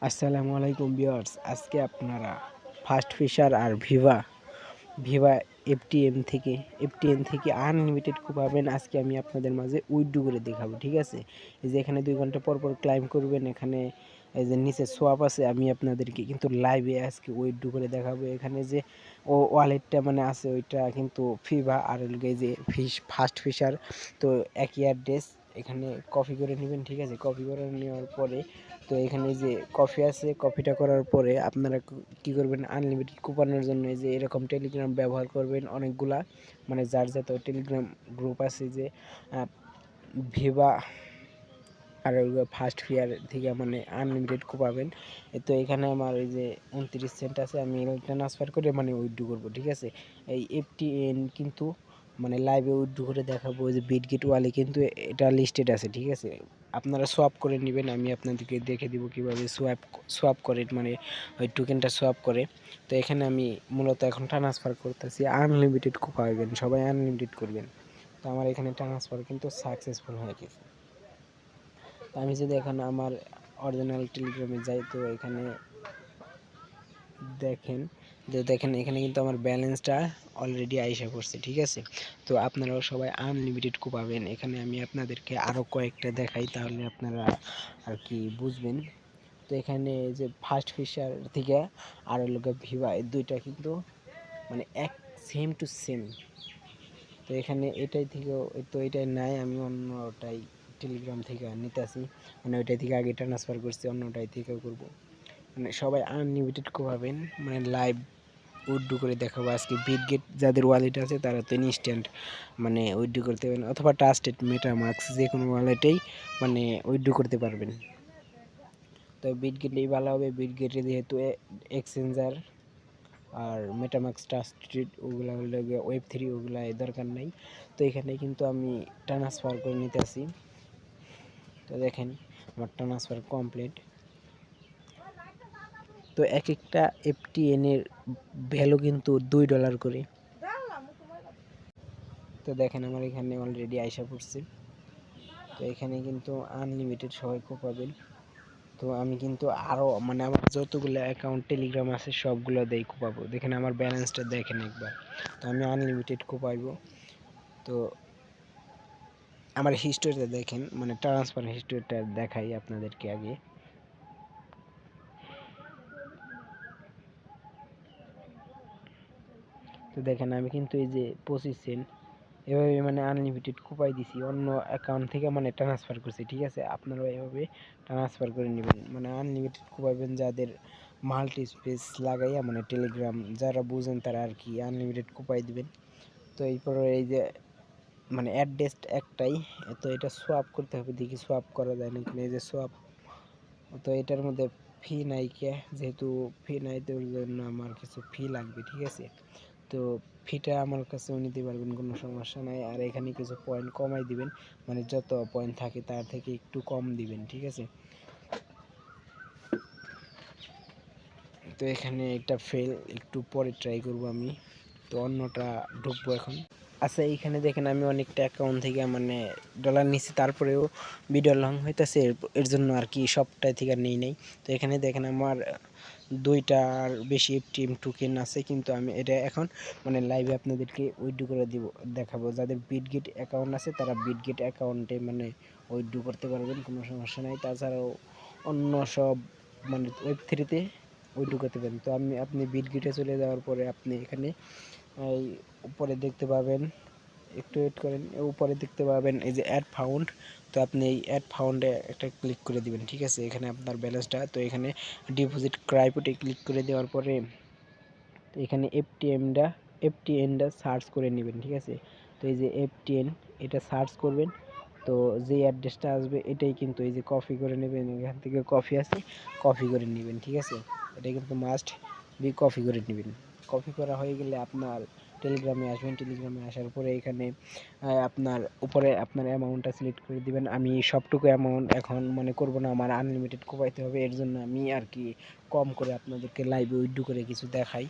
আসসালামু আলাইকুম ভিউয়ার্স, আজকে আপনারা ফাস্ট ফিশার আর ভিভা এফটিএন থেকে আনলিমিটেড পাবেন। আজকে আমি আপনাদের মাঝে উইথড্র করে দেখাবো, ঠিক আছে। এই যে এখানে 2 ঘন্টা পর পর ক্লাইম করবেন, এখানে এই যে নিচে সোয়াপ আছে, আমি আপনাদেরকে কিন্তু লাইভে আজকে উইথড্র করে দেখাবো। এখানে যে ওয়ালেটটা মানে আছে ওইটা কিন্তু ফিভা আর এই যে ফাস্ট ফিশার, তো একই অ্যাড্রেস। এখানে কপি করে নেবেন, ঠিক আছে। কপি করে নেওয়ার পরে তো এখানে যে কফি আছে, কপিটা করার পরে আপনারা কি করবেন, আনলিমিটেড কুপনের জন্য এই যে এরকম টেলিগ্রাম ব্যবহার করবেন অনেকগুলা, মানে যার যত টেলিগ্রাম গ্রুপ আছে যে ভিভা আর ফার্স্ট ফিয়ার থেকে মানে আনলিমিটেড পাবেন। তো এখানে আমার এই যে 29 সেন্ট আছে, আমি ট্রান্সফার করে মানে উইথড্র করবো, ঠিক আছে। এই এফটিএন কিন্তু মানে লাইভে উইথড্র করে দেখাবো। যে বিটগেট ওয়ালে কিন্তু এটা লিস্টেড আছে, ঠিক আছে। আপনারা সোয়াপ করে নেবেন, আমি আপনাদেরকে দেখে দিব কিভাবে সোয়াপ করে, মানে ওই টোকেনটা সোয়াপ করে। তো এখানে আমি মূলত এখন ট্রান্সফার করতেছি, আনলিমিটেড পাবেন, সবাই আনলিমিটেড করবেন। তো আমার এখানে ট্রান্সফার কিন্তু সাকসেসফুল হয়ে গেছে। আমি যদি এখন আমার অরিজিনাল টেলিগ্রামে যাই, তো এখানে দেখেন এখানে কিন্তু আমার ব্যালেন্সটা অলরেডি আইসা পড়ছে, ঠিক আছে। তো আপনারাও সবাই আনলিমিটেড পাবেন। এখানে আমি আপনাদেরকে আরও কয়েকটা দেখাই, তাহলে আপনারা আর কি বুঝবেন। তো এখানে যে ফার্স্ট ফিশার থেকে আর লোকে ভিভা, এই দুইটা কিন্তু মানে এক সেম টু সেম। তো এখানে এটাই থেকেও তো এটাই নাই, আমি অন্যটাই টেলিগ্রাম থেকে নিতেছি, মানে ওইটাই থেকে আগে ট্রান্সফার করছি, অন্যটাই থেকেও করবো। মানে সবাই আনলিমিটেড পাবেন, মানে লাইভ উইথড্র করে দেখাবো আজকে। বিটগেট যাদের ওয়ালেট আছে তারা তো ইনস্ট্যান্ট মানে উইথড্র করতে পারবেন, অথবা ট্রাস্টেড মেটামাস্ক যে কোনো ওয়ালেটেই মানে উইথড্র করতে পারবেন। তো বিটগেটই ভালো হবে, বিটগেটে যেহেতু এক্সচেঞ্জার আর মেটামাস্ক ট্রাস্টেড ওগুলা হলে ওয়েব3, ওগুলা দরকার নাই। তো এখানে কিন্তু আমি ট্রান্সফার করে নিতেছি। তো দেখেন আমার ট্রান্সফার কমপ্লিট। তো এক একটা এফটিএন এর ভ্যালু কিন্তু $2 করে। তো দেখেন আমার এখানে অলরেডি আইসা পড়ছে। তো এখানে কিন্তু আনলিমিটেড সবাই পাবেন। তো আমি কিন্তু আরও মানে আমার যতগুলো অ্যাকাউন্ট টেলিগ্রাম আছে সবগুলো দেই পাবো। দেখেন আমার ব্যালেন্সটা দেখেন একবার। তো আমি আনলিমিটেড পাইবো। তো আমার হিস্টোরিটা দেখেন, মানে ট্রান্সফার হিস্টোরিটা দেখাই আপনাদেরকে আগে। তো দেখেন আমি কিন্তু এই যে 25 সেন্ট এভাবে মানে আনলিমিটেড কুপাই দিছি, অন্য অ্যাকাউন্ট থেকে মানে ট্রান্সফার করছি, ঠিক আছে। আপনারাও এভাবে ট্রান্সফার করে নেবেন, মানে আনলিমিটেড কুপাইবেন। যাদের মাল্টি স্পেস লাগাইয়া মানে টেলিগ্রাম যারা বুঝেন তারা আর কি আনলিমিটেড কুপাই দিবেন। তো এরপর এই যে মানে অ্যাড্রেস একটাই, তো এটা সোয়াপ করতে হবে, দেখি সোয়াপ করা যায় নাকি। এই যে সোয়াপ, তো এটার মধ্যে ফি নাই কে, যেহেতু ফি নাই তো ওর জন্য আমার কিছু ফি লাগবে, ঠিক আছে। তো ফিটা আমার কাছেও নিতে পারবেন, কোনো সমস্যা নাই। আর এখানে কিছু পয়েন্ট কমাই দিবেন, মানে যত পয়েন্ট থাকে তার থেকে একটু কম দিবেন, ঠিক আছে। তো এখানে একটা ফেল, একটু পরে ট্রাই করব আমি। তো অন্যটা ঢুকবো এখন। আচ্ছা এইখানে দেখেন আমি অনেকটা অ্যাকাউন্ট থেকে মানে ডলার নিচ্ছি, তারপরেও ভিডিও লং হইতেছে, এর জন্য আর কি সবটাই থেকে নেই নেই। তো এখানে দেখেন আমার 2টার বেশি টিম টোকেন আছে, কিন্তু আমি এটা এখন মানে লাইভে আপনাদেরকে উইথড্র করে দিব, দেখাবো। যাদের বিটগেট অ্যাকাউন্ট আছে তারা বিটগেট অ্যাকাউন্টে মানে উইথড্র করতে পারবেন, কোনো সমস্যা নাই। তাছাড়াও অন্য সব মানে ওয়েব3তে উইথড্র করতে পারেন। তো আপনি বিটগেটে চলে যাওয়ার পরে আপনি এখানে এই উপরে দেখতে পাবেন, একটু ওয়েট করেন, উপরে দেখতে পাবেন এই যে অ্যাড ফাউন্ড। তো আপনি এই অ্যাড ফাউন্ডে একটা ক্লিক করে দিবেন, ঠিক আছে। এখানে আপনার ব্যালেন্সটা, তো এখানে ডিপোজিট ক্রাইপোটে ক্লিক করে দেওয়ার পরে তো এখানে এফটিএনটা সার্চ করে নেবেন, ঠিক আছে। তো এই যে এফটিএন এটা সার্চ করবেন, তো যে অ্যাড্রেসটা আসবে এটাই কিন্তু এই যে কপি করে নেবেন, এখান থেকে কপি আছে, কপি করে নেবেন, ঠিক আছে। এটা কিন্তু মাস্ট বি কপি করে নেবেন। কপি করা হয়ে গেলে আপনার টেলিগ্রামে আসবেন, টেলিগ্রামে আসার পরে এখানে আপনার উপরে আপনার অ্যামাউন্টটা সিলেক্ট করে দিবেন। আমি সবটুকু অ্যামাউন্ট এখন মানে করব না, আমার আনলিমিটেড কোপাইতে হবে, এর জন্য আমি আর কি কম করে আপনাদেরকে লাইভে উইথড্র করে কিছু দেখাই।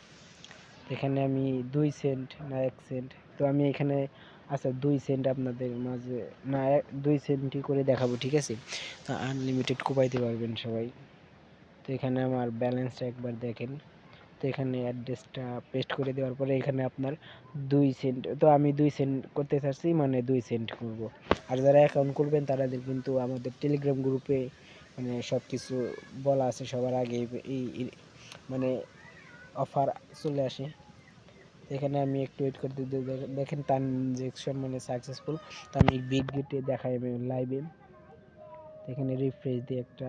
এখানে আমি 2 সেন্ট না 1 সেন্ট, তো আমি এখানে আচ্ছা 2 সেন্ট আপনাদের মাঝে না 2 সেন্টই করে দেখাবো, ঠিক আছে। আনলিমিটেড কোপাইতে পারবেন সবাই। তো এখানে আমার ব্যালেন্সটা একবার দেখেন। তো এখানে অ্যাড্রেসটা পেস্ট করে দেওয়ার পরে এখানে আপনার 2 সেন্ট, তো আমি 2 সেন্ট করতে চাচ্ছি, মানে 2 সেন্ট করব। আর যারা অ্যাকাউন্ট করবেন তাদের কিন্তু আমাদের টেলিগ্রাম গ্রুপে মানে সব কিছু বলা আছে সবার আগে, এই মানে অফার চলে আসে। এখানে আমি একটু ওয়েট করতে দেখেন ট্রানজেকশন মানে সাকসেসফুল। তো আমি বিটগেটে দেখাই আমি লাইভে। এখানে রিফ্রেশ দিয়ে একটা,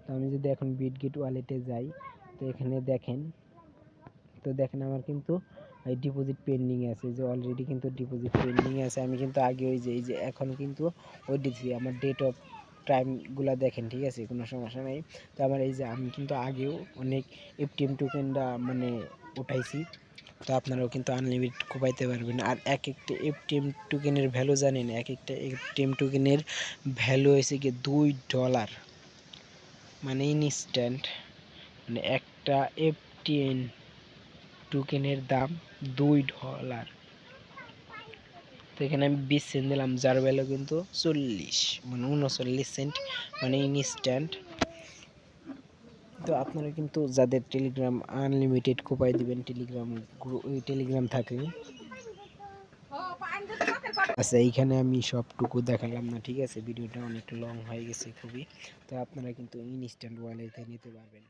তো আমি যদি এখন বিটগেট ওয়ালেটে যাই, তো এখানে দেখেন, তো দেখেন আমার কিন্তু এই ডিপোজিট পেন্ডিং আছে, যে অলরেডি কিন্তু ডিপোজিট পেন্ডিং আছে। আমি কিন্তু আগে ওই যে এই যে এখন কিন্তু ওই দিচ্ছি আমার ডেট অফ টাইমগুলো দেখেন, ঠিক আছে, কোনো সমস্যা নেই। তো আমার এই যে আমি কিন্তু আগেও অনেক এফটিএম টোকেনটা মানে উঠাইছি। তো আপনারাও কিন্তু আনলিমিটেড কোপাইতে পারবেন। আর এক একটা এফটিএম টোকেনের ভ্যালু জানেন, এক একটা এফটিএম টোকেনের ভ্যালু হয়েছে কি $2, মানে ইনস্ট্যান্ট, মানে একটা এফটিএম টোকেনের দাম $2। তো এখানে আমি 20 সেন্ট দিলাম, যার ভ্যালু কিন্তু 40 মানে 39 সেন্ট, মানে ইনস্ট্যান্ট। তো আপনারা কিন্তু যাদের টেলিগ্রাম আনলিমিটেড কোপাই দিবেন, টেলিগ্রাম থাকলে। আচ্ছা, এইখানে আমি সবটুকু দেখালাম না, ঠিক আছে, ভিডিওটা অনেক লং হয়ে গেছে খুবই। তো আপনারা কিন্তু ইনস্ট্যান্ট ওয়ালেট নিতে পারবেন।